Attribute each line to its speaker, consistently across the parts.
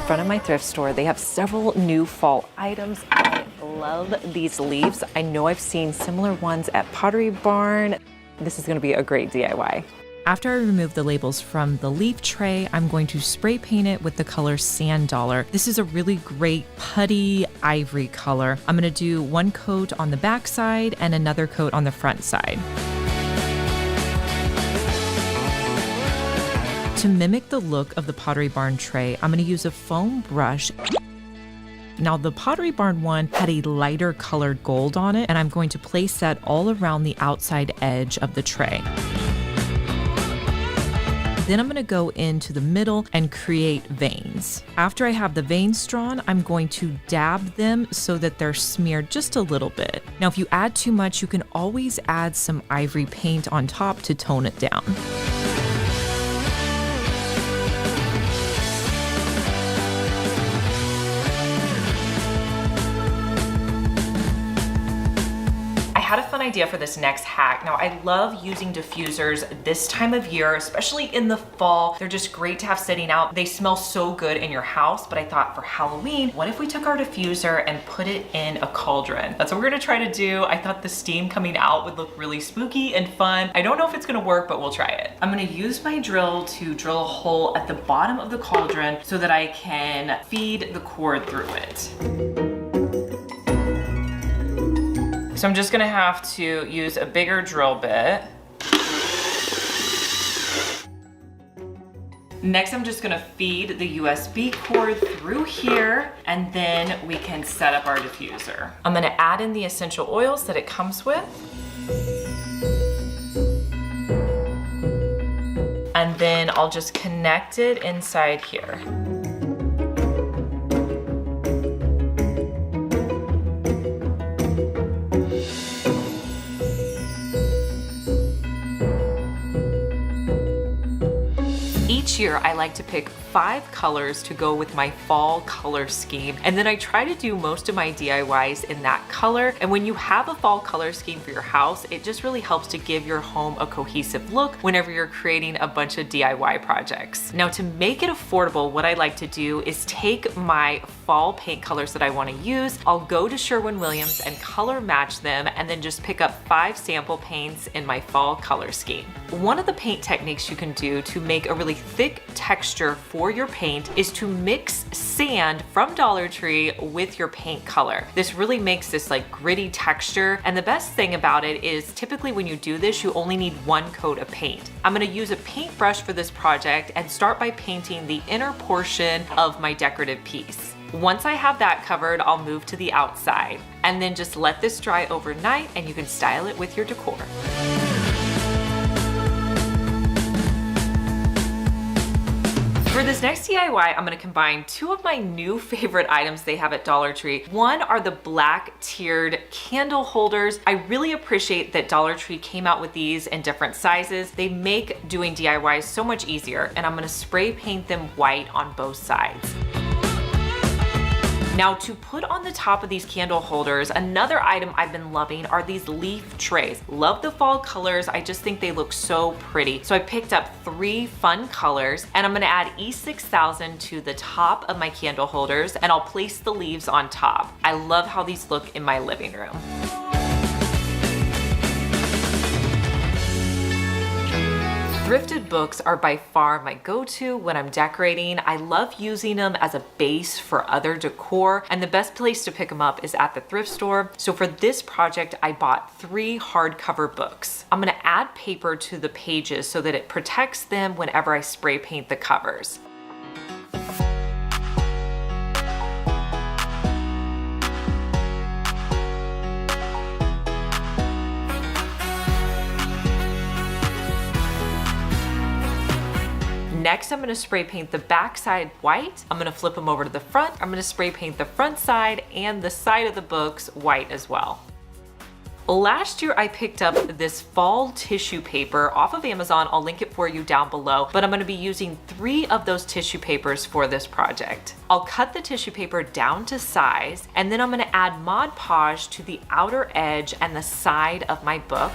Speaker 1: front of my thrift store. They have several new fall items. I love these leaves. I know I've seen similar ones at Pottery Barn. This is going to be a great DIY. After I remove the labels from the leaf tray, I'm going to spray paint it with the color Sand Dollar. This is a really great putty ivory color. I'm going to do one coat on the back side and another coat on the front side. To mimic the look of the Pottery Barn tray, I'm going to use a foam brush. Now the Pottery Barn one had a lighter colored gold on it, and I'm going to place that all around the outside edge of the tray. Then I'm going to go into the middle and create veins. After I have the veins drawn, I'm going to dab them so that they're smeared just a little bit. Now, if you add too much, you can always add some ivory paint on top to tone it down. I had a fun idea for this next hack. Now, I love using diffusers this time of year, especially in the fall. They're just great to have sitting out. They smell so good in your house, but I thought for Halloween, what if we took our diffuser and put it in a cauldron? That's what we're gonna try to do. I thought the steam coming out would look really spooky and fun. I don't know if it's gonna work, but we'll try it. I'm gonna use my drill to drill a hole at the bottom of the cauldron so that I can feed the cord through it. So I'm just gonna have to use a bigger drill bit. Next, I'm just gonna feed the USB cord through here, and then we can set up our diffuser. I'm gonna add in the essential oils that it comes with. And then I'll just connect it inside here. Each year, I like to pick 5 colors to go with my fall color scheme, and then I try to do most of my DIYs in that color. And when you have a fall color scheme for your house, it just really helps to give your home a cohesive look whenever you're creating a bunch of DIY projects. Now, to make it affordable, what I like to do is take my fall paint colors that I want to use. I'll go to Sherwin-Williams and color match them, and then just pick up 5 sample paints in my fall color scheme. One of the paint techniques you can do to make a really thick texture for your paint is to mix sand from Dollar Tree with your paint color. This really makes this like gritty texture, and the best thing about it is typically when you do this, you only need 1 coat of paint. I'm gonna use a paintbrush for this project and start by painting the inner portion of my decorative piece. Once I have that covered, I'll move to the outside, and then just let this dry overnight and you can style it with your decor. For this next DIY, I'm gonna combine 2 of my new favorite items they have at Dollar Tree. One are the black tiered candle holders. I really appreciate that Dollar Tree came out with these in different sizes. They make doing DIYs so much easier, and I'm gonna spray paint them white on both sides. Now, to put on the top of these candle holders, another item I've been loving are these leaf trays. Love the fall colors. I just think they look so pretty. So I picked up 3 fun colors, and I'm gonna add E6000 to the top of my candle holders, and I'll place the leaves on top. I love how these look in my living room. Thrifted books are by far my go-to when I'm decorating. I love using them as a base for other decor, and the best place to pick them up is at the thrift store. So for this project, I bought 3 hardcover books. I'm gonna add paper to the pages so that it protects them whenever I spray paint the covers. Next, I'm gonna spray paint the back side white. I'm gonna flip them over to the front. I'm gonna spray paint the front side and the side of the books white as well. Last year, I picked up this fall tissue paper off of Amazon. I'll link it for you down below, but I'm gonna be using 3 of those tissue papers for this project. I'll cut the tissue paper down to size, and then I'm gonna add Mod Podge to the outer edge and the side of my book.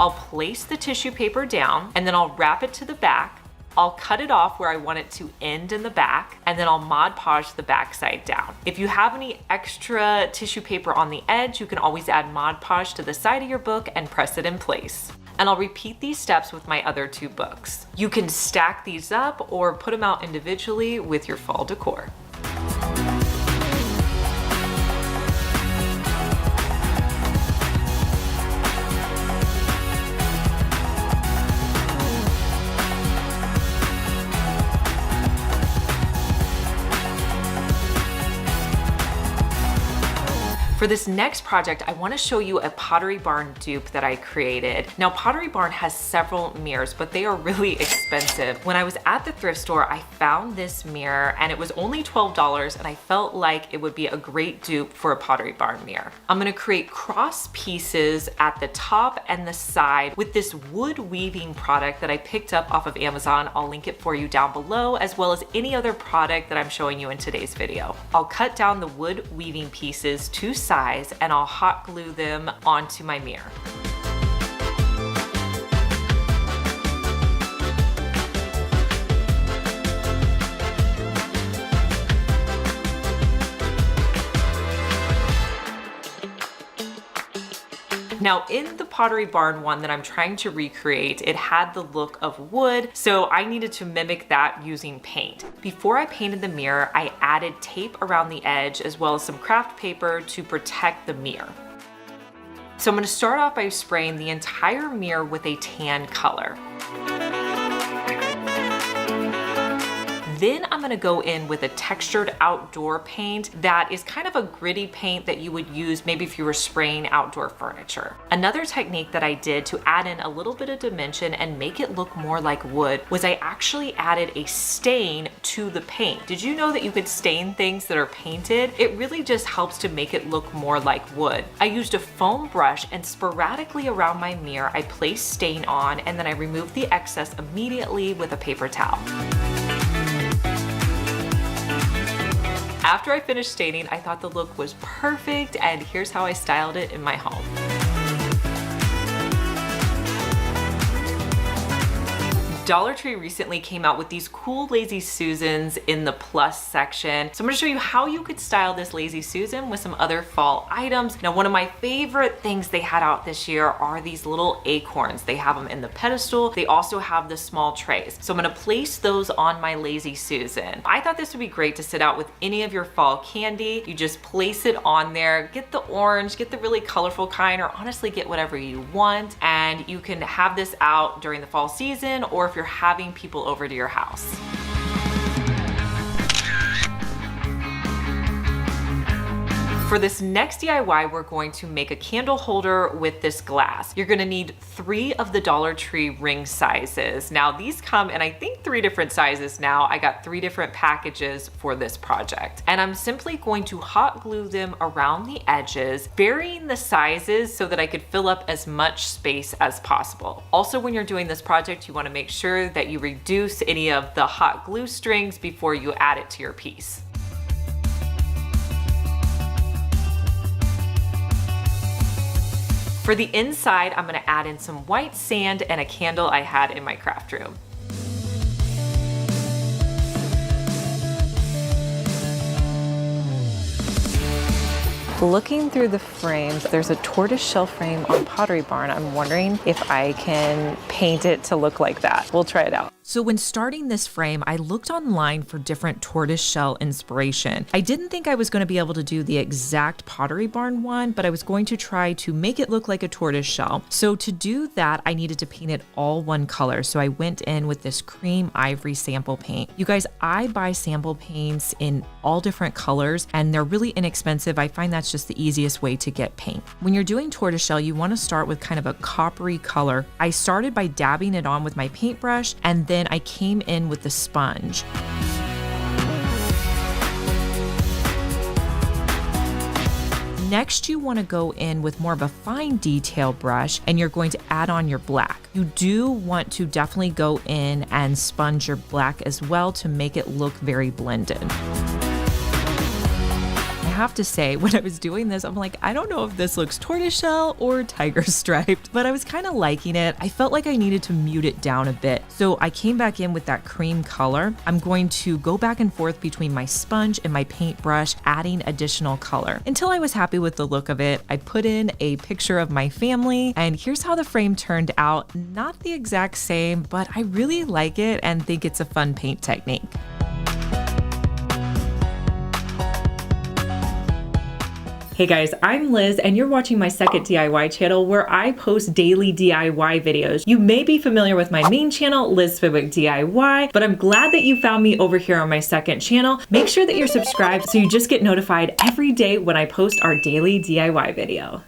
Speaker 1: I'll place the tissue paper down, and then I'll wrap it to the back. I'll cut it off where I want it to end in the back, and then I'll Mod Podge the back side down. If you have any extra tissue paper on the edge, you can always add Mod Podge to the side of your book and press it in place. And I'll repeat these steps with my other 2 books. You can stack these up or put them out individually with your fall decor. For this next project, I want to show you a Pottery Barn dupe that I created. Now, Pottery Barn has several mirrors, but they are really expensive. When I was at the thrift store, I found this mirror and it was only $12, and I felt like it would be a great dupe for a Pottery Barn mirror. I'm going to create cross pieces at the top and the side with this wood weaving product that I picked up off of Amazon. I'll link it for you down below, as well as any other product that I'm showing you in today's video. I'll cut down the wood weaving pieces to size and I'll hot glue them onto my mirror. Now, in the Pottery Barn one that I'm trying to recreate, it had the look of wood, so I needed to mimic that using paint. Before I painted the mirror, I added tape around the edge as well as some craft paper to protect the mirror. So I'm going to start off by spraying the entire mirror with a tan color. Then I'm gonna go in with a textured outdoor paint that is kind of a gritty paint that you would use maybe if you were spraying outdoor furniture. Another technique that I did to add in a little bit of dimension and make it look more like wood was I actually added a stain to the paint. Did you know that you could stain things that are painted? It really just helps to make it look more like wood. I used a foam brush and sporadically around my mirror, I placed stain on, and then I removed the excess immediately with a paper towel. After I finished staining, I thought the look was perfect, and here's how I styled it in my home. Dollar Tree recently came out with these cool Lazy Susans in the plus section. So I'm gonna show you how you could style this Lazy Susan with some other fall items. Now, one of my favorite things they had out this year are these little acorns. They have them in the pedestal. They also have the small trays. So I'm gonna place those on my Lazy Susan. I thought this would be great to sit out with any of your fall candy. You just place it on there, get the orange, get the really colorful kind, or honestly get whatever you want. And you can have this out during the fall season, or if you're having people over to your house. For this next DIY, we're going to make a candle holder with this glass. You're gonna need 3 of the Dollar Tree ring sizes. Now, these come in, I think, 3 different sizes now. I got 3 different packages for this project. And I'm simply going to hot glue them around the edges, varying the sizes so that I could fill up as much space as possible. Also, when you're doing this project, you wanna make sure that you reduce any of the hot glue strings before you add it to your piece. For the inside, I'm gonna add in some white sand and a candle I had in my craft room.
Speaker 2: Looking through the frames, there's a tortoise shell frame on Pottery Barn. I'm wondering if I can paint it to look like that. We'll try it out.
Speaker 1: So when starting this frame, I looked online for different tortoise shell inspiration. I didn't think I was going to be able to do the exact Pottery Barn one, but I was going to try to make it look like a tortoise shell. So to do that, I needed to paint it all one color. So I went in with this cream ivory sample paint. You guys, I buy sample paints in all different colors and they're really inexpensive. I find that's just the easiest way to get paint. When you're doing tortoise shell, you want to start with kind of a coppery color. I started by dabbing it on with my paintbrush, and then I came in with the sponge. Next, you want to go in with more of a fine detail brush, and you're going to add on your black. You do want to definitely go in and sponge your black as well to make it look very blended. I have to say, when I was doing this, I'm like, I don't know if this looks tortoiseshell or tiger striped, but I was kind of liking it. I felt like I needed to mute it down a bit. So I came back in with that cream color. I'm going to go back and forth between my sponge and my paintbrush, adding additional color. Until I was happy with the look of it, I put in a picture of my family, and here's how the frame turned out. Not the exact same, but I really like it and think it's a fun paint technique. Hey guys, I'm Liz and you're watching my second DIY channel where I post daily DIY videos. You may be familiar with my main channel, Liz Fenwick DIY, but I'm glad that you found me over here on my second channel. Make sure that you're subscribed so you just get notified every day when I post our daily DIY video.